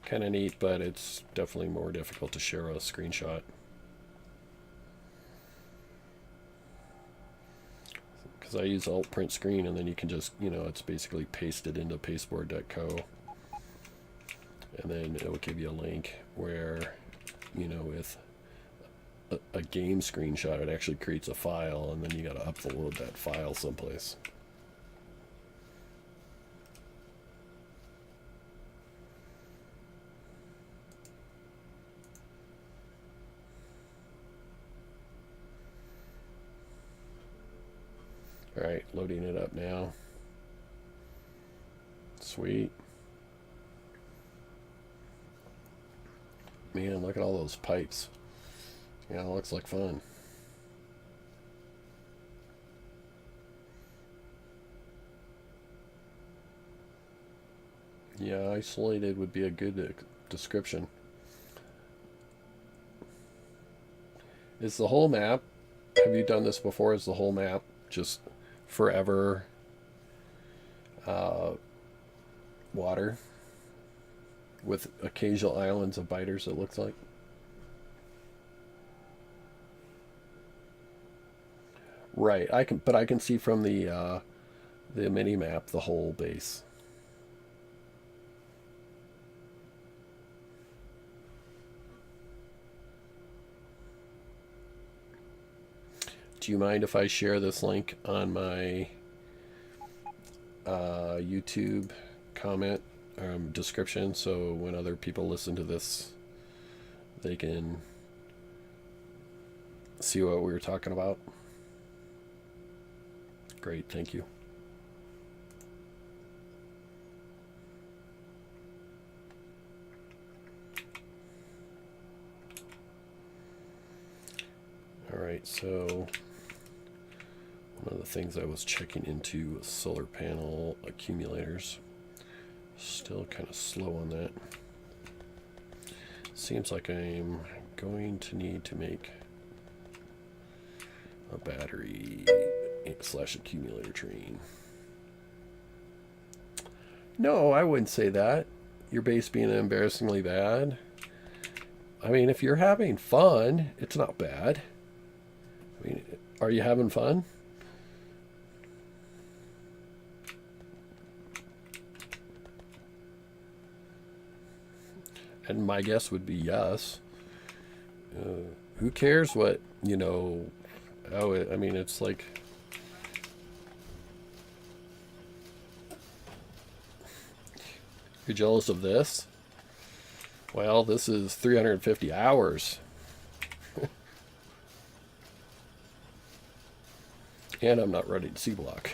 kind of neat, but it's definitely more difficult to share a screenshot. Because I use alt print screen, and then you can just, it's basically pasted into pasteboard.co, and then it will give you a link where, with a game screenshot, it actually creates a file, and then you got to upload that file someplace. All right, loading it up now. Sweet. Man, look at all those pipes. Yeah, it looks like fun. Yeah, isolated would be a good description. Is the whole map, have you done this before? Is the whole map just forever water with occasional islands of biters, it looks like? Right, but I can see from the mini map the whole base. Do you mind if I share this link on my YouTube comment description, so when other people listen to this, they can see what we were talking about? Great, thank you. All right, so one of the things I was checking into was solar panel accumulators. Still kind of slow on that. Seems like I'm going to need to make a battery / accumulator train. No, I wouldn't say that. Your base being embarrassingly bad. I mean, if you're having fun, it's not bad. I mean, are you having fun? And my guess would be yes. Who cares what, I mean, it's like, you're jealous of this? Well, this is 350 hours. And I'm not ready to C block.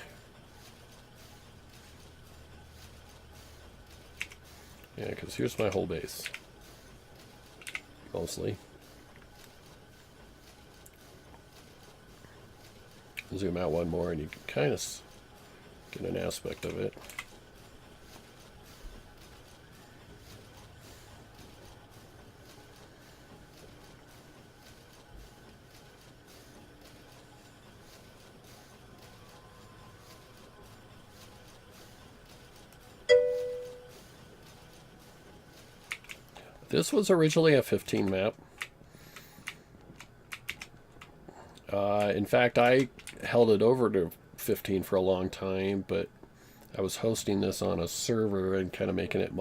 Yeah, because here's my whole base. Mostly. Zoom out one more and you can kind of get an aspect of it. This was originally a 15 map. In fact, I held it over to 15 for a long time, but I was hosting this on a server and kind of making it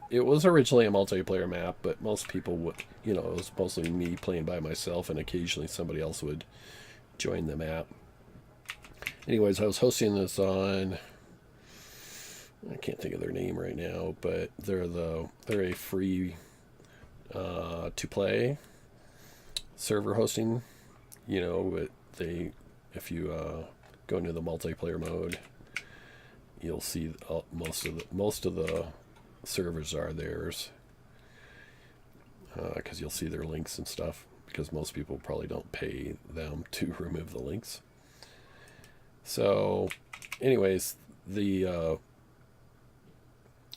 it was originally a multiplayer map, but most people would, it was mostly me playing by myself, and occasionally somebody else would join the map. Anyways, I was hosting this on, I can't think of their name right now, but they're a free to play server hosting. But if you go into the multiplayer mode, you'll see most of the servers are theirs, because you'll see their links and stuff, because most people probably don't pay them to remove the links. So anyways, the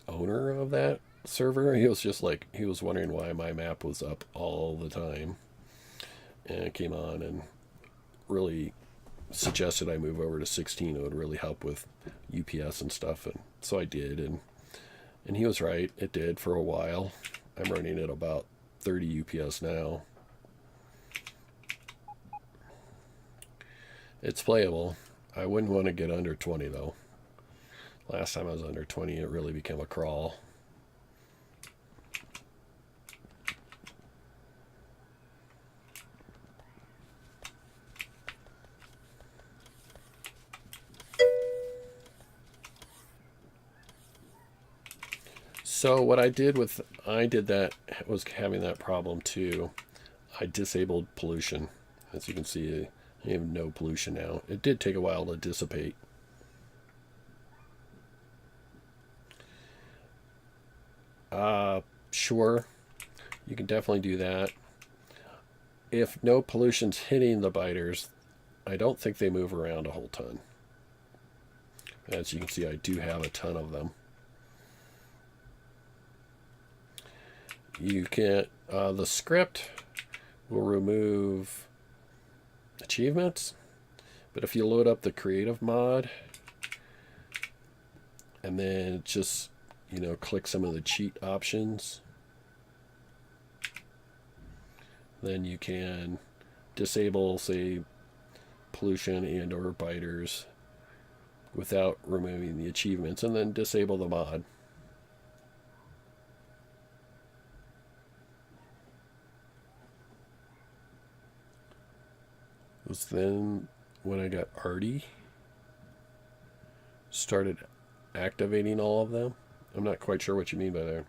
owner of that server, he was wondering why my map was up all the time, and it came on and really suggested I move over to 16. It would really help with UPS and stuff, and so I did, and he was right. It did for a while. I'm running at about 30 UPS now. It's playable. I wouldn't want to get under 20 though. Last time I was under 20, it really became a crawl. So what I did that was having that problem too. I disabled pollution. As you can see, I have no pollution now. It did take a while to dissipate. Sure, you can definitely do that. If no pollution's hitting the biters, I don't think they move around a whole ton. As you can see, I do have a ton of them. You can, the script will remove achievements, but if you load up the creative mod and then just, click some of the cheat options, then you can disable, say, pollution and or biters without removing the achievements, and then disable the mod. It was then when I got Artie, started activating all of them. I'm not quite sure what you mean by that.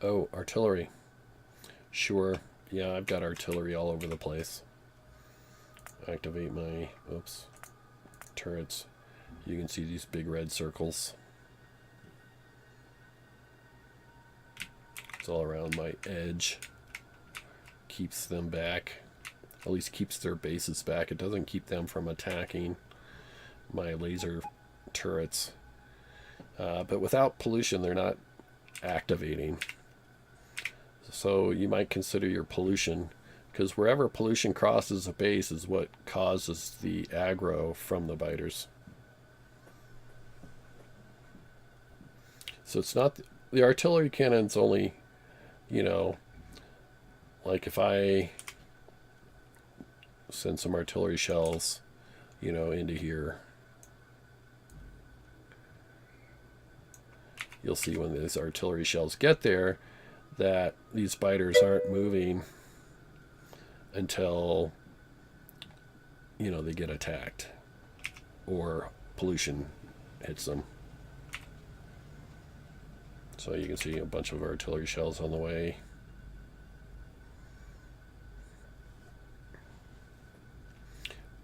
Oh, artillery. Sure. Yeah, I've got artillery all over the place. Activate my, turrets. You can see these big red circles. It's all around my edge. Keeps them back. At least keeps their bases back. It doesn't keep them from attacking my laser turrets. But without pollution, they're not activating. So you might consider your pollution, because wherever pollution crosses a base is what causes the aggro from the biters. So it's not, the artillery cannon's only, like if I send some artillery shells, you know, into here, you'll see when these artillery shells get there that these spiders aren't moving until, you know, they get attacked or pollution hits them. So you can see a bunch of artillery shells on the way.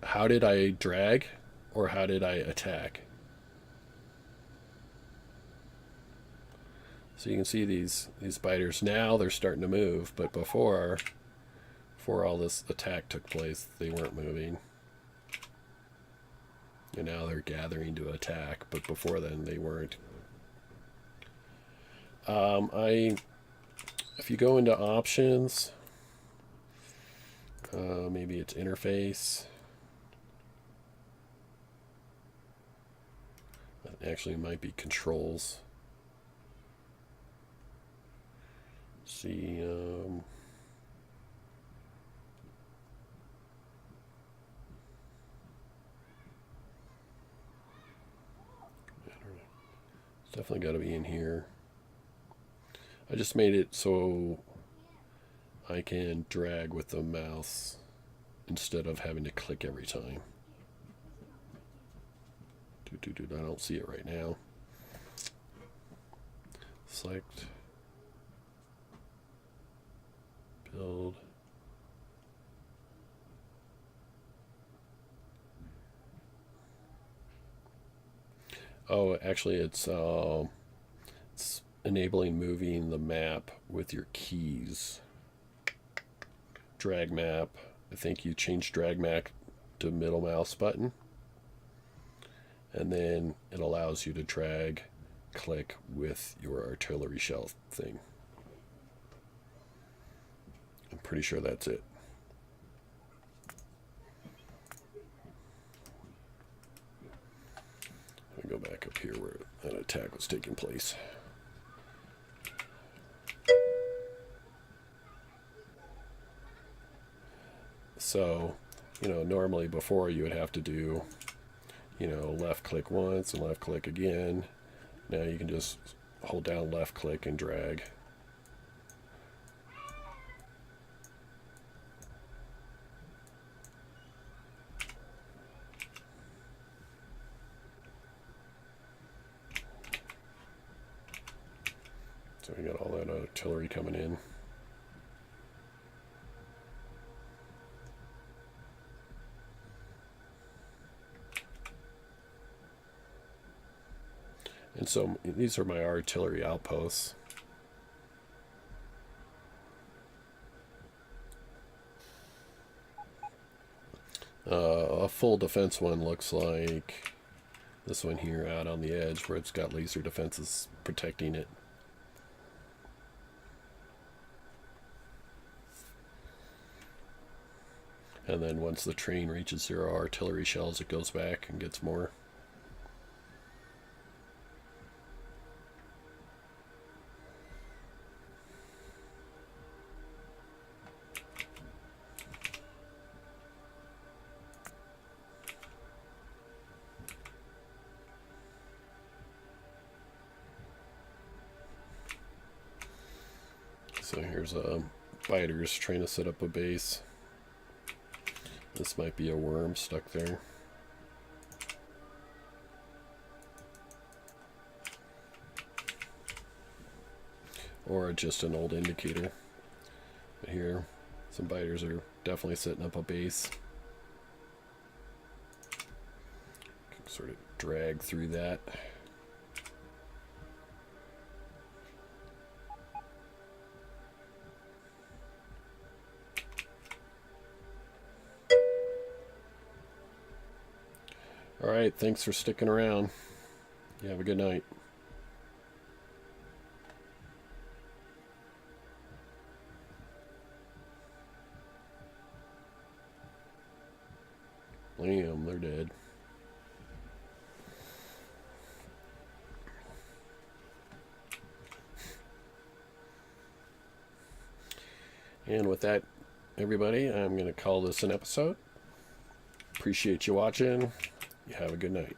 How did I drag or how did I attack? So you can see these spiders now, they're starting to move, but before all this attack took place, they weren't moving. And now they're gathering to attack, but before then they weren't. If you go into options, maybe it's interface. Actually, it might be controls. See, it's definitely got to be in here. I just made it so I can drag with the mouse instead of having to click every time. I don't see it right now. Select. Build. Oh, actually, it's enabling moving the map with your keys. Drag map. I think you change drag map to middle mouse button. And then it allows you to drag, click with your artillery shell thing. I'm pretty sure that's it. Let me go back up here where that attack was taking place. So, you know, normally before you would have to do, you know, left click once and left click again. Now you can just hold down left click and drag. So we got all that artillery coming in. And so these are my artillery outposts. A full defense one looks like this one here out on the edge where it's got laser defenses protecting it. And then once the train reaches 0 artillery shells, it goes back and gets more. So here's fighters trying to set up a base. This might be a worm stuck there. Or just an old indicator. But here, some biters are definitely setting up a base. Can sort of drag through that. All right, thanks for sticking around. You have a good night. Damn, they're dead. And with that, everybody, I'm going to call this an episode. Appreciate you watching. You have a good night.